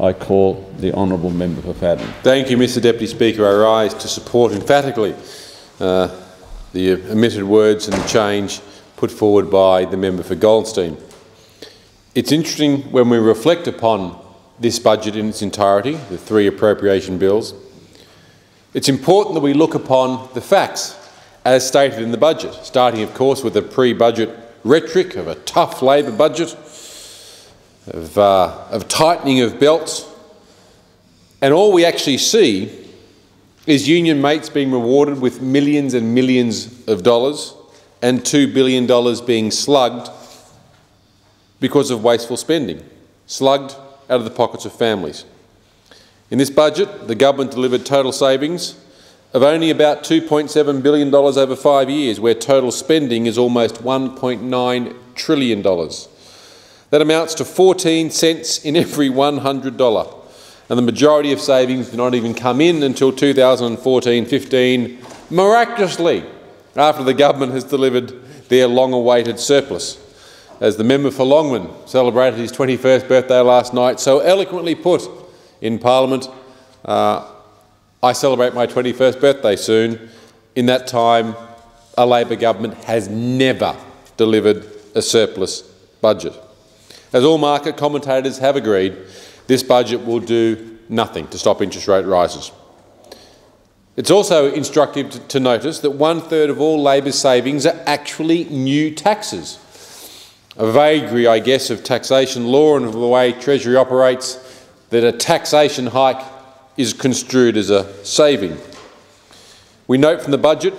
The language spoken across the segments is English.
I call the honourable member for Fadden. Thank you, Mr Deputy Speaker. I rise to support emphatically the omitted words and the change put forward by the member for Goldstein. It's interesting when we reflect upon this budget in its entirety, the 3 appropriation bills. It's important that we look upon the facts as stated in the budget, starting of course with the pre-budget rhetoric of a tough Labor budget, of tightening of belts, and all we actually see is union mates being rewarded with millions and millions of dollars and $2 billion being slugged because of wasteful spending, slugged out of the pockets of families. In this budget, the government delivered total savings of only about $2.7 billion over 5 years, where total spending is almost $1.9 trillion. That amounts to 14 cents in every $100, and the majority of savings do not even come in until 2014-15, miraculously, after the government has delivered their long-awaited surplus. As the member for Longman celebrated his 21st birthday last night, so eloquently put in Parliament, I celebrate my 21st birthday soon. In that time, a Labor government has never delivered a surplus budget. As all market commentators have agreed, this budget will do nothing to stop interest rate rises. It's also instructive to notice that 1/3 of all Labor's savings are actually new taxes. A vagary, I guess, of taxation law and of the way Treasury operates, that a taxation hike is construed as a saving. We note from the budget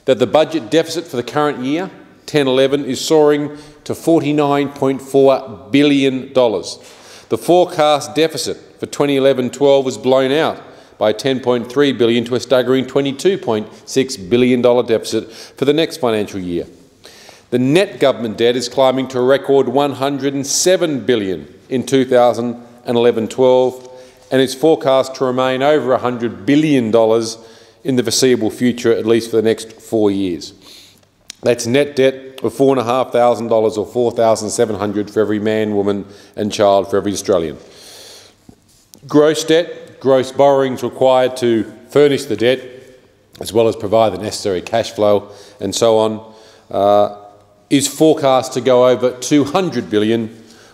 that the budget deficit for the current year, 10-11, is soaring to $49.4 billion. The forecast deficit for 2011-12 was blown out by $10.3 billion to a staggering $22.6 billion deficit for the next financial year. The net government debt is climbing to a record $107 billion in 2011-12 and is forecast to remain over $100 billion in the foreseeable future, at least for the next 4 years. That's net debt of $4,500 or $4,700 for every man, woman and child for every Australian. Gross debt, gross borrowings required to furnish the debt, as well as provide the necessary cash flow and so on, is forecast to go over $200 billion,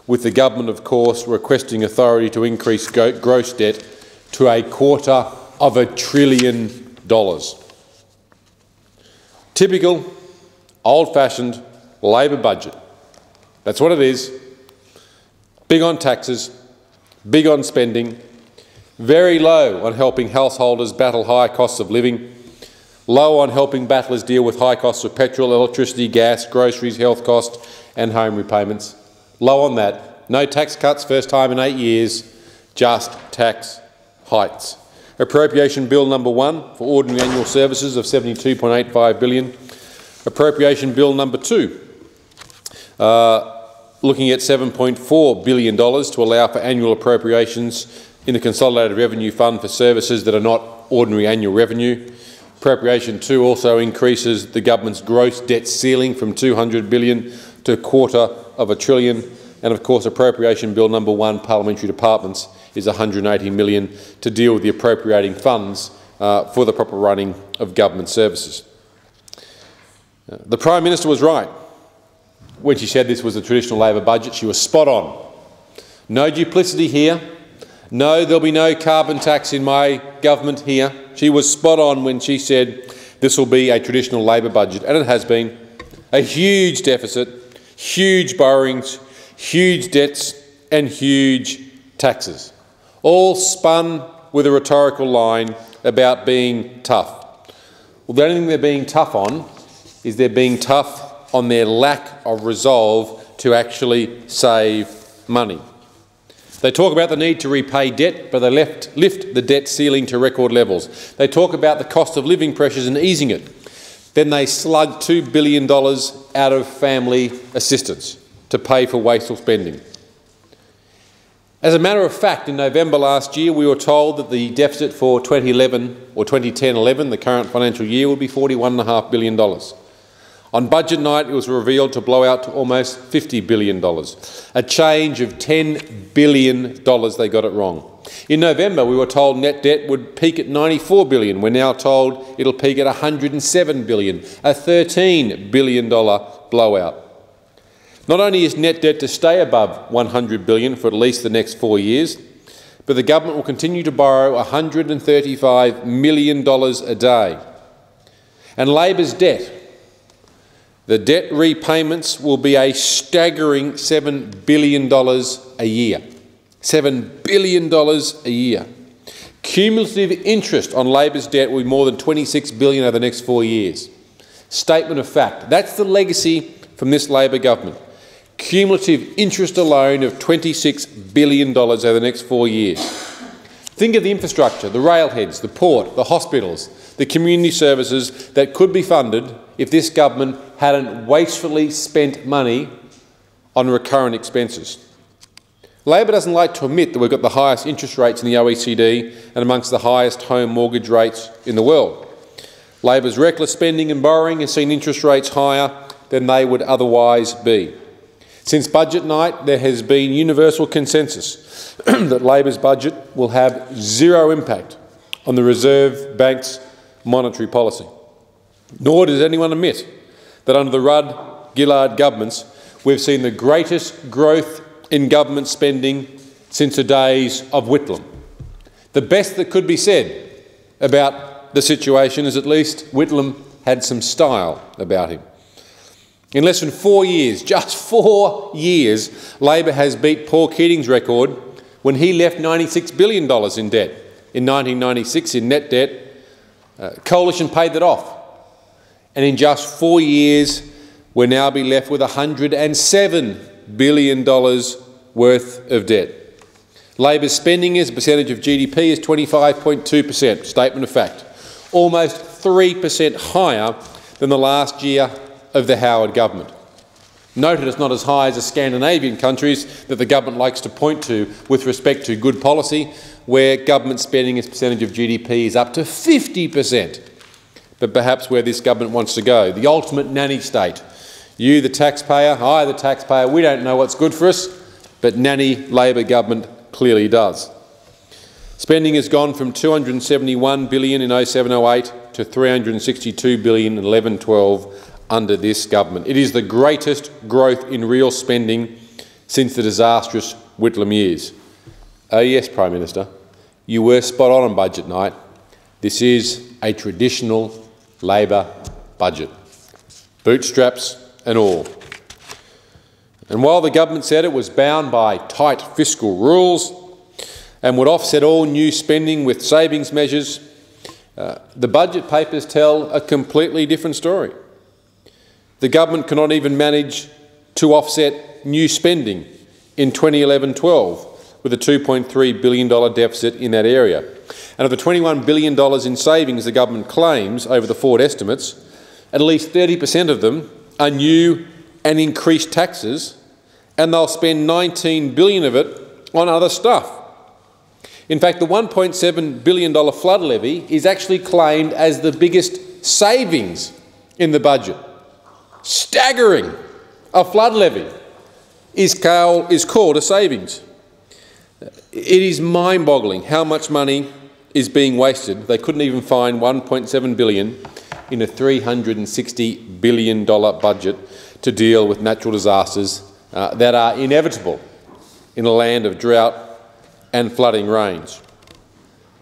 with the government, of course, requesting authority to increase gross debt to $250 billion. Typical, old-fashioned Labor budget. That's what it is. Big on taxes, big on spending, very low on helping householders battle high costs of living, low on helping battlers deal with high costs of petrol, electricity, gas, groceries, health costs and home repayments. Low on that. No tax cuts, first time in 8 years, just tax hikes. Appropriation Bill number 1 for ordinary annual services of $72.85 billion. Appropriation Bill number 2, looking at $7.4 billion to allow for annual appropriations in the Consolidated Revenue Fund for services that are not ordinary annual revenue. Appropriation 2 also increases the government's gross debt ceiling from $200 billion to $250 billion. And of course, Appropriation Bill number 1, Parliamentary Departments, is $180 million to deal with the appropriating funds for the proper running of government services. The Prime Minister was right when she said this was a traditional Labor budget. She was spot on. No duplicity here. No, there'll be no carbon tax in my government here. She was spot on when she said this will be a traditional Labor budget, and it has been. A huge deficit, huge borrowings, huge debts and huge taxes, all spun with a rhetorical line about being tough. Well, the only thing they're being tough on is they're being tough on their lack of resolve to actually save money. They talk about the need to repay debt, but they lift the debt ceiling to record levels. They talk about the cost of living pressures and easing it. Then they slug $2 billion out of family assistance to pay for wasteful spending. As a matter of fact, in November last year, we were told that the deficit for 2011 or 2010-11, the current financial year, would be $41.5 billion. On budget night, it was revealed to blow out to almost $50 billion, a change of $10 billion they got it wrong. In November, we were told net debt would peak at $94 billion. We're now told it'll peak at $107 billion, a $13 billion blowout. Not only is net debt to stay above $100 billion for at least the next 4 years, but the government will continue to borrow $135 million a day. And Labor's debt, the debt repayments will be a staggering $7 billion a year. $7 billion a year. Cumulative interest on Labor's debt will be more than $26 billion over the next 4 years. Statement of fact. That's the legacy from this Labor government. Cumulative interest alone of $26 billion over the next 4 years. Think of the infrastructure, the railheads, the port, the hospitals, the community services that could be funded if this government hadn't wastefully spent money on recurrent expenses. Labor doesn't like to admit that we've got the highest interest rates in the OECD and amongst the highest home mortgage rates in the world. Labor's reckless spending and borrowing has seen interest rates higher than they would otherwise be. Since budget night, there has been universal consensus that Labor's budget will have zero impact on the Reserve Bank's monetary policy. Nor does anyone admit that under the Rudd-Gillard governments, we've seen the greatest growth in government spending since the days of Whitlam. The best that could be said about the situation is at least Whitlam had some style about him. In less than 4 years, just 4 years, Labor has beat Paul Keating's record when he left $96 billion in debt. In 1996, in net debt, Coalition paid that off. And in just 4 years, we'll now be left with $107 billion worth of debt. Labor's spending as a percentage of GDP is 25.2%, statement of fact, almost 3% higher than the last year of the Howard government. Noted it's not as high as the Scandinavian countries that the government likes to point to with respect to good policy, where government spending as a percentage of GDP is up to 50%. But perhaps where this government wants to go, the ultimate nanny state. You, the taxpayer, I, the taxpayer, we don't know what's good for us, but nanny Labor government clearly does. Spending has gone from $271 billion in 07-08 to $362 billion in 11-12 under this government. It is the greatest growth in real spending since the disastrous Whitlam years. Oh yes, Prime Minister, you were spot on budget night. This is a traditional Labor budget, bootstraps and all. And while the government said it was bound by tight fiscal rules and would offset all new spending with savings measures, the budget papers tell a completely different story. The government cannot even manage to offset new spending in 2011-12 with a $2.3 billion deficit in that area. And of the $21 billion in savings the government claims over the forward estimates, at least 30% of them are new and increased taxes, and they'll spend $19 billion of it on other stuff. In fact, the $1.7 billion flood levy is actually claimed as the biggest savings in the budget. Staggering! A flood levy is called a savings. It is mind-boggling how much money is being wasted. They couldn't even find $1.7 billion in a $360 billion budget to deal with natural disasters that are inevitable in a land of drought and flooding rains.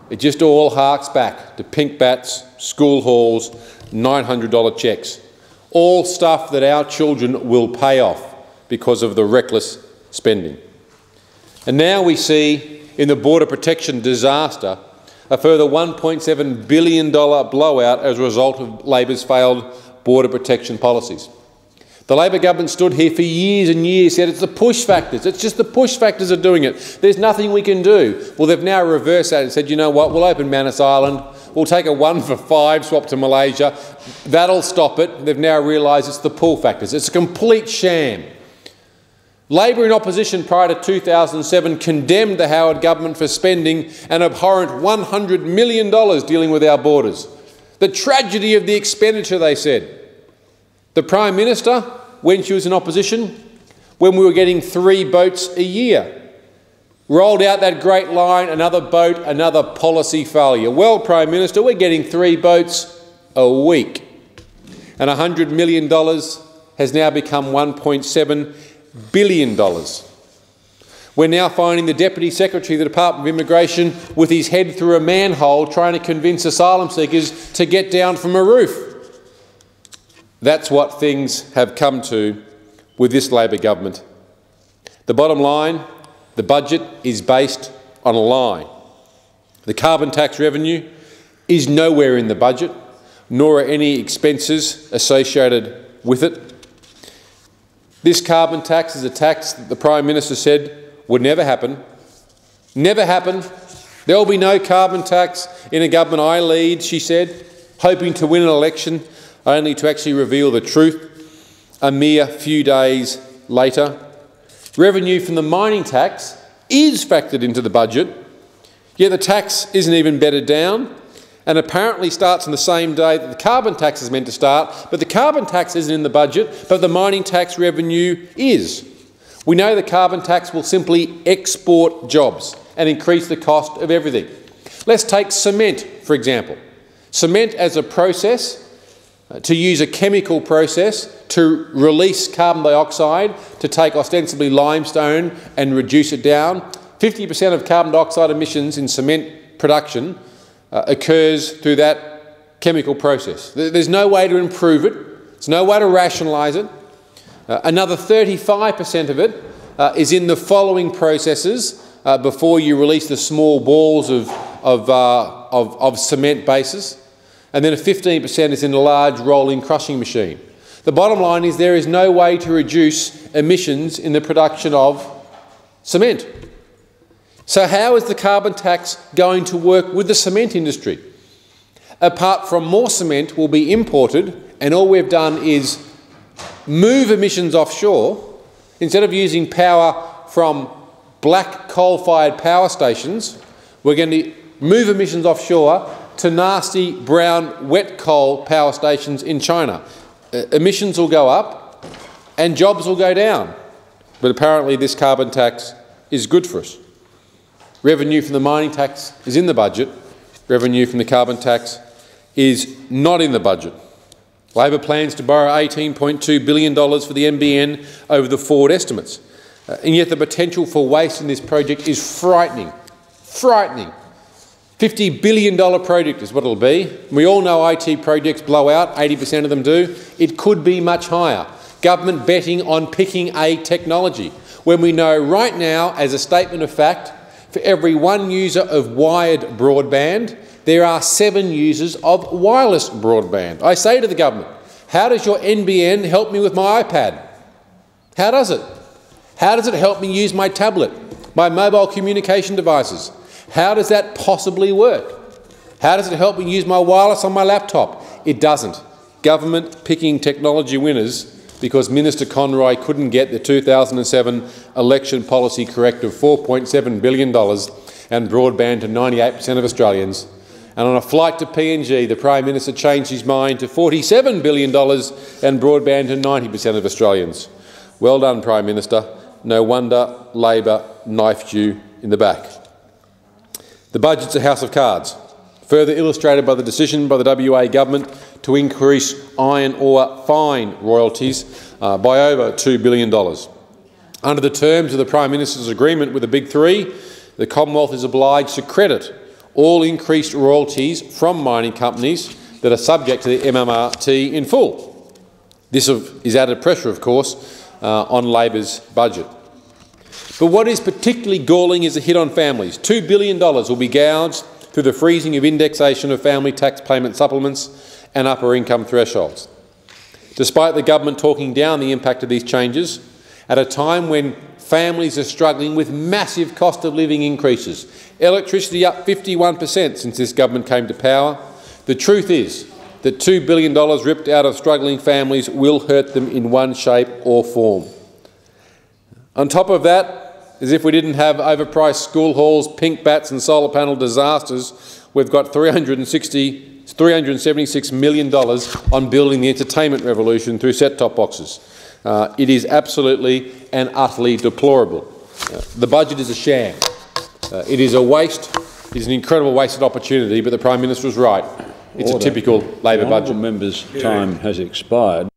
It just all harks back to pink bats, school halls, $900 cheques, all stuff that our children will pay off because of the reckless spending. And now we see in the border protection disaster a further $1.7 billion blowout as a result of Labor's failed border protection policies. The Labor government stood here for years and years, said it's the push factors, it's just the push factors are doing it, there's nothing we can do. Well, they've now reversed that and said, you know what, we'll open Manus Island, we'll take a 1 for 5 swap to Malaysia, that'll stop it. They've now realised it's the pull factors. It's a complete sham. Labor in opposition prior to 2007 condemned the Howard government for spending an abhorrent $100 million dealing with our borders. The tragedy of the expenditure, they said. The Prime Minister, when she was in opposition, when we were getting 3 boats a year, rolled out that great line, another boat, another policy failure. Well, Prime Minister, we're getting 3 boats a week. And $100 million has now become $1.7 billion. We're now finding the Deputy Secretary of the Department of Immigration with his head through a manhole trying to convince asylum seekers to get down from a roof. That's what things have come to with this Labor government. The bottom line, the budget is based on a lie. The carbon tax revenue is nowhere in the budget, nor are any expenses associated with it. This carbon tax is a tax that the Prime Minister said would never happen. Never happen. There will be no carbon tax in a government I lead, she said, hoping to win an election only to actually reveal the truth a mere few days later. Revenue from the mining tax is factored into the budget, yet the tax isn't even bedded down and apparently starts on the same day that the carbon tax is meant to start, but the carbon tax isn't in the budget, but the mining tax revenue is. We know the carbon tax will simply export jobs and increase the cost of everything. Let's take cement, for example. Cement as a process, to use a chemical process to release carbon dioxide, to take ostensibly limestone and reduce it down. 50% of carbon dioxide emissions in cement production occurs through that chemical process. There's no way to improve it. There's no way to rationalise it. Another 35% of it is in the following processes before you release the small balls of cement bases. And then 15% is in a large rolling crushing machine. The bottom line is there is no way to reduce emissions in the production of cement. So how is the carbon tax going to work with the cement industry? Apart from more cement will be imported, and all we've done is move emissions offshore. Instead of using power from black coal-fired power stations, we're going to move emissions offshore to nasty brown wet coal power stations in China. Emissions will go up and jobs will go down. But apparently this carbon tax is good for us. Revenue from the mining tax is in the budget. Revenue from the carbon tax is not in the budget. Labor plans to borrow $18.2 billion for the NBN over the forward estimates. And yet the potential for waste in this project is frightening. Frightening. $50 billion project is what it'll be. We all know IT projects blow out, 80% of them do. It could be much higher. Government betting on picking a technology, when we know right now, as a statement of fact, for every 1 user of wired broadband, there are 7 users of wireless broadband. I say to the government, how does your NBN help me with my iPad? How does it? How does it help me use my tablet, my mobile communication devices? How does that possibly work? How does it help me use my wireless on my laptop? It doesn't. Government picking technology winners because Minister Conroy couldn't get the 2007 election policy correct of $4.7 billion and broadband to 98% of Australians. And on a flight to PNG, the Prime Minister changed his mind to $47 billion and broadband to 90% of Australians. Well done, Prime Minister. No wonder Labor knifed you in the back. The budget's a house of cards, further illustrated by the decision by the WA government to increase iron ore fine royalties by over $2 billion. Under the terms of the Prime Minister's agreement with the Big Three, the Commonwealth is obliged to credit all increased royalties from mining companies that are subject to the MMRT in full. This is added pressure, of course, on Labor's budget. But what is particularly galling is a hit on families. $2 billion will be gouged through the freezing of indexation of family tax payment supplements and upper income thresholds. Despite the government talking down the impact of these changes, at a time when families are struggling with massive cost of living increases, electricity up 51% since this government came to power, the truth is that $2 billion ripped out of struggling families will hurt them in one shape or form. On top of that, as if we didn't have overpriced school halls, pink bats and solar panel disasters, we've got $3 $376 million on building the entertainment revolution through set-top boxes. It is absolutely and utterly deplorable. The budget is a sham. It is a waste. It is an incredible wasted opportunity, but the Prime Minister was right. It's a typical Labor budget. The honourable member's time has expired.